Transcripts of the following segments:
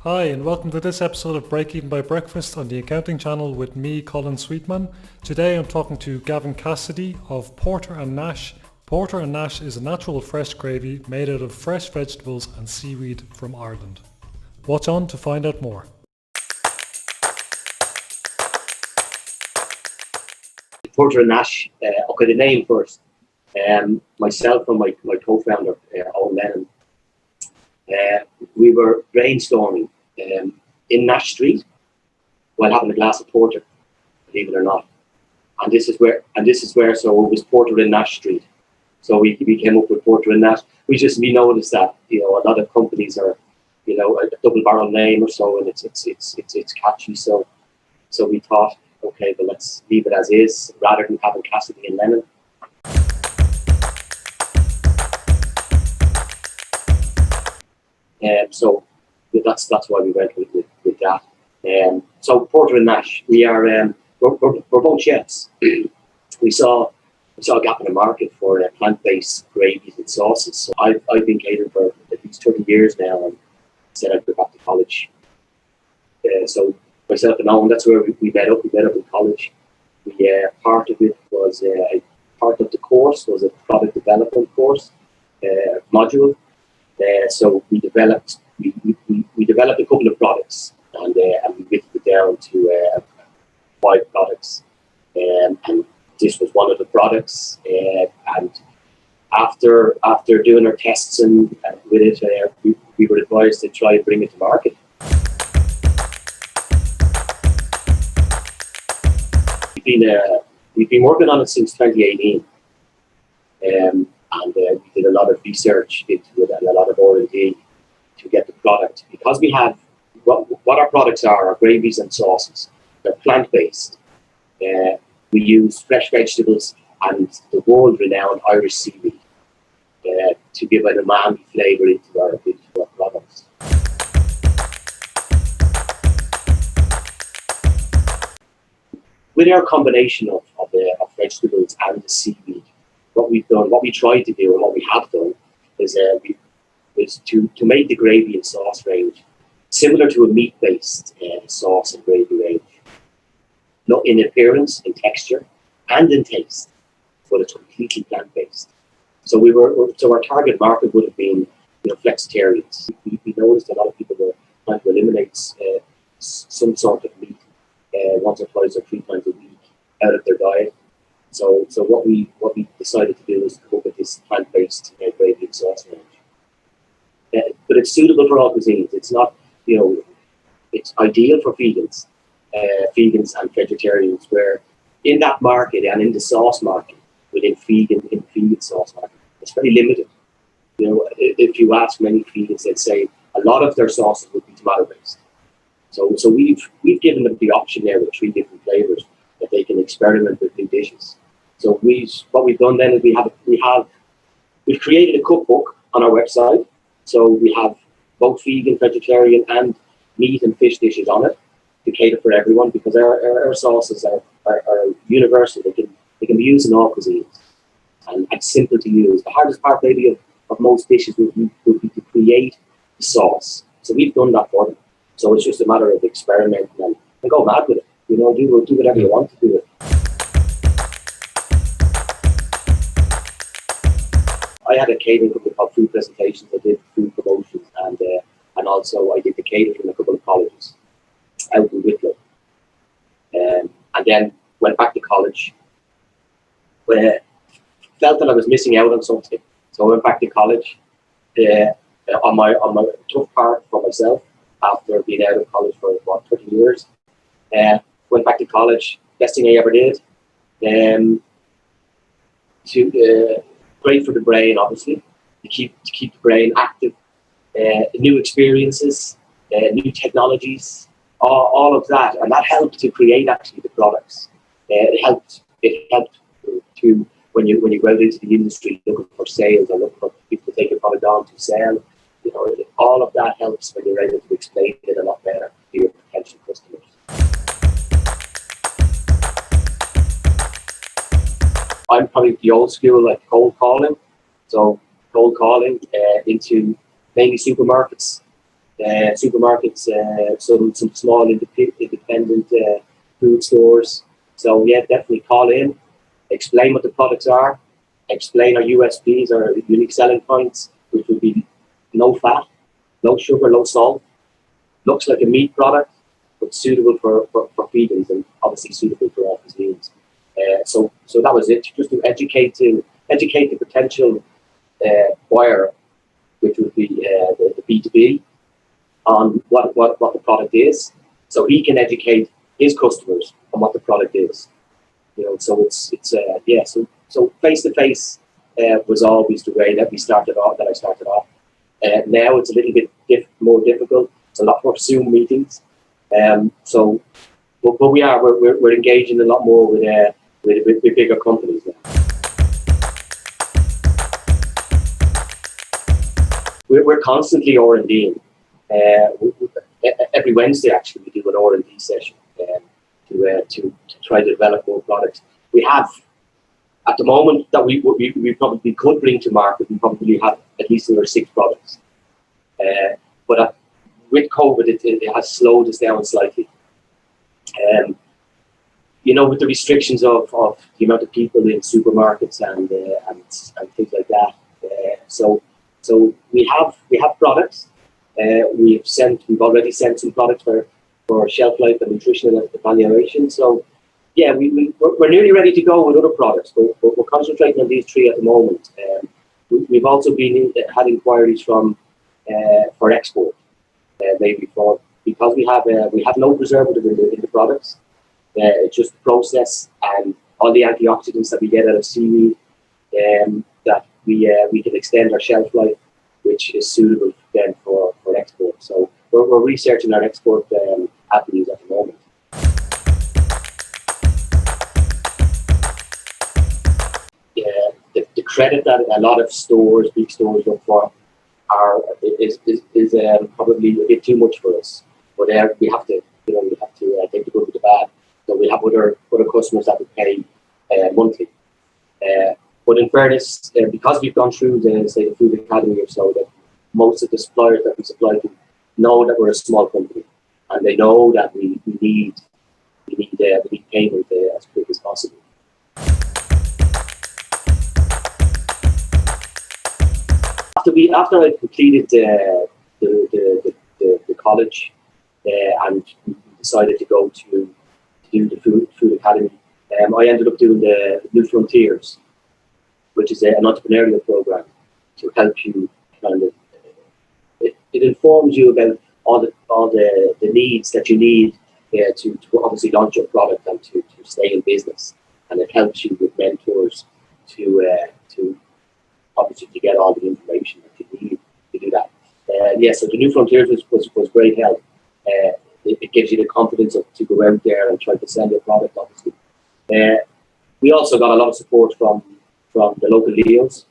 Hi, and welcome to this episode of Break Even by Breakfast on the Accounting Channel with me, Colin Sweetman. Today I'm talking to Gavin Cassidy of Porter and Nash. Porter and Nash is a natural fresh gravy made out of fresh vegetables and seaweed from Ireland. Watch on to find out more. Porter and Nash, okay, the name first. Myself and my co-founder, Owen Lennon, we were brainstorming in Nash Street while having a glass of porter, believe it or not. And this is where, so it was Porter and Nash Street. So we came up with Porter and Nash. We noticed that, a lot of companies are, a double barrel name or so, and it's catchy. So we thought, okay, but let's leave it as is rather than having Cassidy and Lennon. So that's why we went with that. So Porter and Nash, we're both chefs. we saw a gap in the market for plant-based gravies and sauces. So I've been catering for at least 30 years now, and said I'd go back to college. So myself and Owen, that's where we met up. We met up in college. Part of it was part of the course was a product development course module. So we developed a couple of products, and we whittled it down to 5 products, and this was one of the products. And after doing our tests and with it, we were advised to try and bring it to market. We've been working on it since 2018. And we did a lot of research into it and a lot of R&D to get the product. Because we have, what our products are gravies and sauces. They're plant-based. We use fresh vegetables and the world-renowned Irish seaweed to give an umami flavour into our products. With our combination of vegetables and the seaweed, what we tried to do, and what we have done, is to make the gravy and sauce range similar to a meat-based sauce and gravy range. Not in appearance, in texture, and in taste, but it's completely plant-based. So our target market would have been, flexitarians. We noticed a lot of people were trying to eliminate some sort of meat once or twice or 3 times a week out of their diet. So what we decided to do is come up with this plant-based gravy and sauce range. But it's suitable for all cuisines. It's not, it's ideal for vegans and vegetarians, where in that market and in the sauce market, within vegan sauce market, it's very limited. If you ask many vegans, they'd say a lot of their sauces would be tomato-based. So we've given them the option there with 3 different flavors that they can experiment with new dishes. So what we've done then is we've created a cookbook on our website. So we have both vegan, vegetarian, and meat and fish dishes on it to cater for everyone, because our sauces are universal. They can be used in all cuisines, and it's simple to use. The hardest part maybe of most dishes would be to create the sauce. So we've done that for them. So it's just a matter of experimenting and go mad with it. Do whatever you want to do it. I had a catering company called Food Presentations. I did food promotions, and also I did the catering in a couple of colleges out in Wicklow. And then went back to college, where felt that I was missing out on something. So I went back to college on my tough part for myself after being out of college for 30 years. Went back to college, best thing I ever did. Great for the brain, obviously, to keep the brain active. New experiences, new technologies, all of that, and that helped to create actually the products. It helped to when you go out into the industry looking for sales or looking for people to take your product on to sell. All of that helps when you're able to explain it a lot better to your potential customers. I'm probably the old school, like cold calling. So cold calling into mainly supermarkets, supermarkets, some small independent food stores. So yeah, definitely call in, explain what the products are, explain our USPs, our unique selling points, which would be no fat, no sugar, no salt. Looks like a meat product, but suitable for vegans and obviously suitable for our cuisines. So that was it. Just to educate the potential buyer, which would be the B2B, on what the product is, so he can educate his customers on what the product is. So it's so face to face was always the way that I started off. Now it's a little bit more difficult. It's a lot more Zoom meetings. But we're engaging a lot more with bigger companies now. We're constantly R&Ding. Every Wednesday, actually, we do an R&D session to try to develop more products. We have, at the moment, that we probably could bring to market. We probably have at least another 6 products. But with COVID, it has slowed us down slightly. With the restrictions of the amount of people in supermarkets and things like that. So we have products. We've already sent some products for shelf life and nutritional evaluation. So yeah, we're nearly ready to go with other products, but we're concentrating on these 3 at the moment. We've also had inquiries for export, maybe because we have no preservative in the products. It's just the process and all the antioxidants that we get out of seaweed, that we can extend our shelf life, which is suitable then for export. So we're researching our export avenues at the moment. The credit that a lot of big stores look for is probably a bit too much for us. But we have to take the good with the bad. So we have other customers that we pay monthly. But in fairness, because we've gone through the Food Academy or so, that most of the suppliers that we supply to know that we're a small company, and they know that we need payment as quick as possible. After I completed the college and decided to go to do the Food Academy, I ended up doing the New Frontiers, which is an entrepreneurial program to help you kind of. It informs you about all the needs that you need to obviously launch your product and to stay in business, and it helps you with mentors to obviously to get all the information that you need to do that. So the New Frontiers was great help. It gives you the confidence to go out there and try to sell your product, obviously. We also got a lot of support from the local LEOs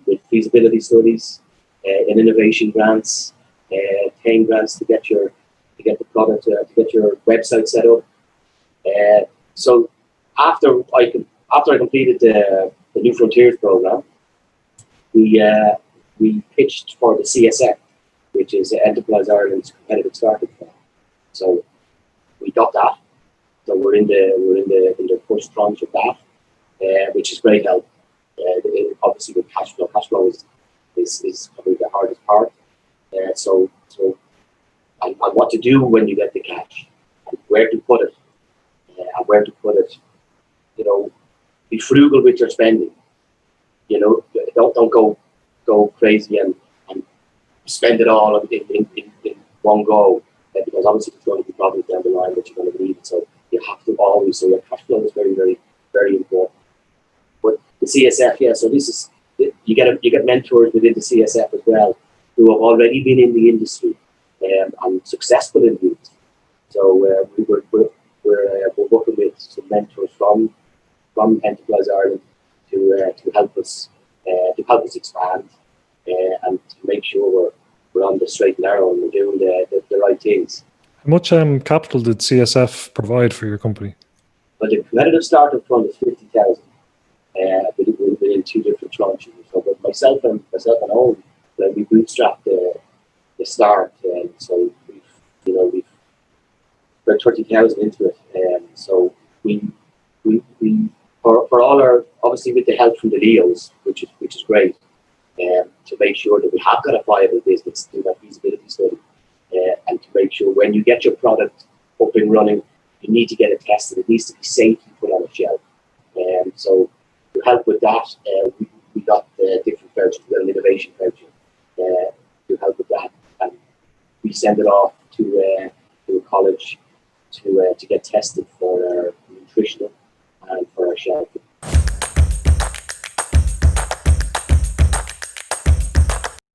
with feasibility studies and innovation grants, 10 grants to get the product, to get your website set up. So after I completed the New Frontiers program, we pitched for the CSF, which is Enterprise Ireland's competitive startup fund. So we got that. So we're in the first tranche of that, which is great help. Obviously with cash flow is probably the hardest part. So and what to do when you get the cash, and where to put it, be frugal with your spending. Don't go crazy and spend it all in one go, because obviously there's going to be problems down the line that you're going to need. So you have to always, so your cash flow is very, very, very important. But the CSF, so this is, you get mentors within the CSF as well, who have already been in the industry and successful in the industry. So we're working with some mentors from Enterprise Ireland to help us expand and to make sure we're on the straight and narrow and we're doing the right things. How much capital did CSF provide for your company? But the competitive startup fund is 50,000 within 2 different tranches. So myself and Owen, we bootstrapped the start So we've put 30,000 into it. So we for all our, obviously with the help from the Leos, which is great, to make sure that we have got a viable business, do that feasibility study, and to make sure when you get your product up and running, you need to get it tested. It needs to be safely put on a shelf. So to help with that, we got different vouchers, we got an innovation voucher to help with that, and we send it off to a college to get tested for our nutritional and for our shelf.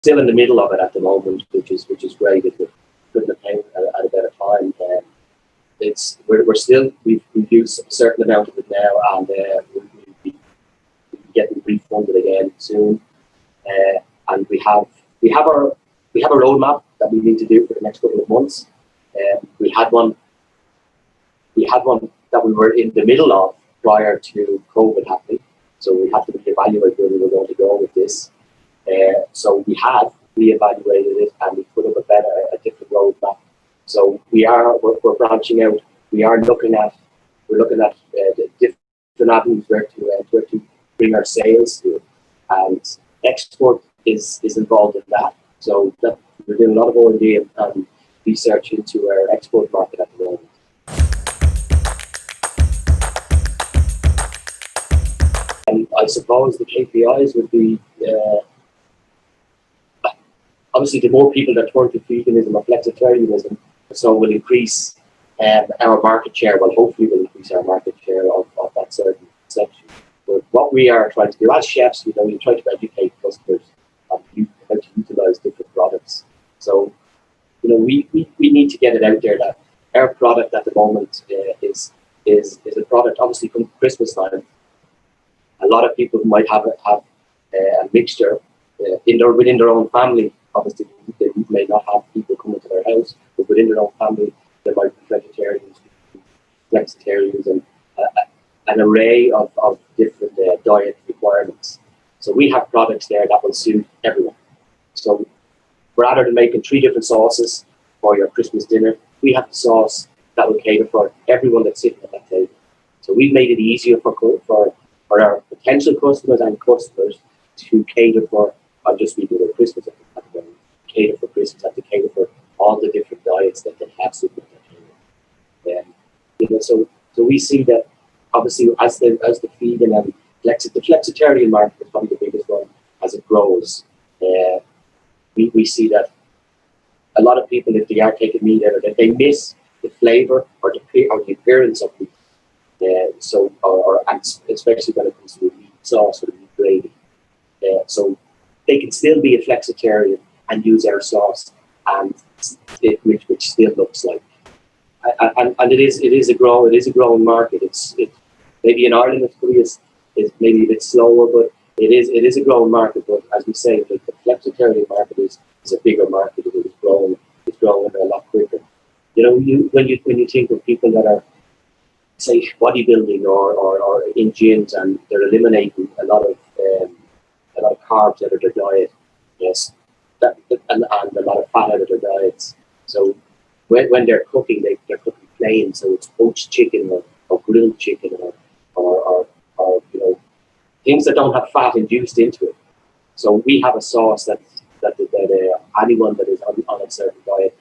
Still in the middle of it at the moment, which is great. If we couldn't have came at a better time. We've used a certain amount of it now, and we'll be getting refunded again soon. And we have a roadmap that we need to do for the next couple of months. We had one that we were in the middle of prior to COVID happening, so we have to reevaluate where we were going to go with this. So we have reevaluated it, and we put up a different roadmap. So we're branching out. We're looking at the different avenues where to bring our sales to, and export is involved in that. So we're doing a lot of R&D and research into our export market at the moment. And I suppose the KPIs would be obviously the more people that turn to veganism or flexitarianism, so will increase our market share. Well, hopefully will increase our market share of that certain section. But what we are trying to do as chefs, we try to educate customers on how to utilize different products. So, we need to get it out there that our product at the moment is a product, obviously from Christmas time. A lot of people might have a mixture within their own family. Obviously, they may not have people coming to their house, but within their own family, there might be vegetarians, flexitarians, and an array of different diet requirements. So we have products there that will suit everyone. So rather than making 3 different sauces for your Christmas dinner, we have the sauce that will cater for everyone that's sitting at that table. So we've made it easier for our potential customers and customers to cater for, I'll just be doing Christmas at the moment, cater for Christmas, and to cater for all the different diets that they have sitting at that table. So we see that obviously as the vegan and the flexitarian market is probably the biggest one as it grows. We see that a lot of people, if they are taking meat out of it, they miss the flavour or the appearance of meat. And especially when it comes to meat sauce or meat gravy. So they can still be a flexitarian and use our sauce, and which still looks like. And it is a growing market. It's maybe in Ireland it's maybe a bit slower, but it is a growing market. But as we say, the flexitarian market is a bigger market. It is growing. It's growing a lot quicker. When you think of people that are, say, bodybuilding or in gyms, and they're eliminating a lot of carbs out of their diet, yes, and a lot of fat out of their diets. So when they're cooking, they're cooking plain, so it's poached chicken or grilled chicken or things that don't have fat induced into it. So we have a sauce that anyone that is on a certain diet